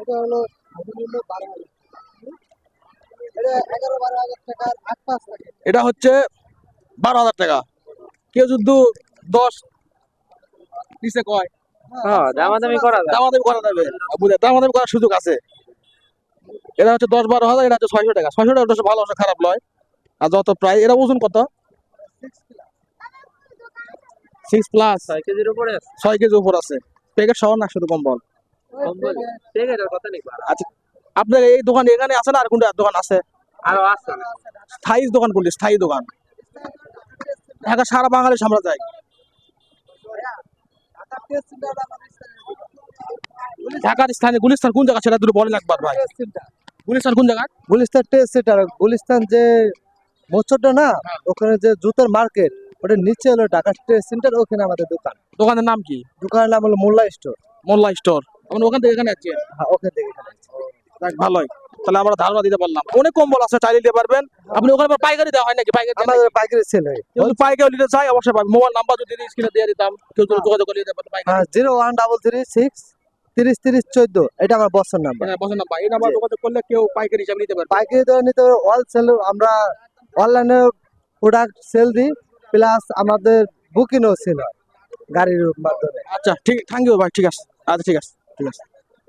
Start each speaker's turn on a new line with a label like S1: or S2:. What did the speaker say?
S1: এটা হলো সর্বনিম্ন 12,000। এটা 11-12,000 টাকার 8-5 থাকে।
S2: এটা হচ্ছে 12,000 টাকা। কেউ যদি 10 নিচে কয়
S3: হ্যাঁ, দামাদামি করা যায়।
S2: দামাদামি করা যাবে, বুঝে দামাদামি করার সুযোগ আছে। এটা হচ্ছে 10-12,000, এটা হচ্ছে 600 টাকা। 600 টাকা হচ্ছে ভালো, আছে খারাপ নয়। আর যত প্রায় এটা ওজন কত? 6 প্লাস
S3: 6 কেজির উপরে আছে।
S2: 6 কেজি উপর আছে। প্যাকেট সহ না শুধু কম্বল?
S3: কম্বল প্যাকেটের কথা নেই পারা।
S2: আচ্ছা, আপনার এই দোকান এখানে আছে না আর কোনটা দোকান আছে?
S3: আরো আছে।
S2: স্থায়ী দোকান কোনটি? স্থায়ী দোকান ঢাকা সারা বাঙালি সামরা যায়। ঢাকার স্থানে গুলিস্তান কোন জায়গা সেটা দুটো বলেন একবার ভাই। গুলিস্তান কোন জায়গা?
S1: গুলিস্তান টেস্ট সেন্টার, গুলিস্তান যে মোচরটা না, ওখানে যে জুতোর মার্কেট, ওটার নিচে হলো ঢাকা টেস্ট সেন্টার, ওখানে আমাদের দোকান।
S2: দোকানের নাম কি?
S1: দোকানের নাম হলো মোল্লা স্টোর।
S2: মোল্লা স্টোর। আমরা ওখান থেকে এখানে আছি।
S1: হ্যাঁ, ওখান থেকে এখানে আসছি।
S2: যাক, ভালোই। তাহলে আমরা ধারণা দিতে পারলাম। অনেক কম্বল আছে, চাইলে নিতে পারবেন। আপনি ওখানে আবার পাইকারি দেওয়া হয় নাকি? পাইকারি দেন
S1: আমাদের
S2: নাকি?
S1: পাইকারি সেল হয়।
S2: কেউ যদি পাইকারি নিতে চাই অবশ্যই পাবেন। মোবাইল নাম্বার যদি স্ক্রিনে দিয়ে দিতাম, কেউ যদি যোগাযোগ করে নিতে পারতো পাইকারি।
S1: হ্যাঁ, 01336 30 30 14, এটা আমার বছর নাম্বার।
S2: হ্যাঁ, বসেন নাম্বার। এই নাম্বার যোগাযোগ করলে কেউ পাইকারি হিসাবে নিতে পারবে।
S1: পাইকারি ধরে নিতে হবে, অল সেল। আমরা অনলাইনে প্রোডাক্ট সেল দিই, প্লাস আমাদের বুকিংও সেল হয় গাড়ির মাধ্যমে।
S2: আচ্ছা, ঠিক, থ্যাংক ইউ ভাই। ঠিক আছে, আচ্ছা, ঠিক আছে, ঠিক আছে।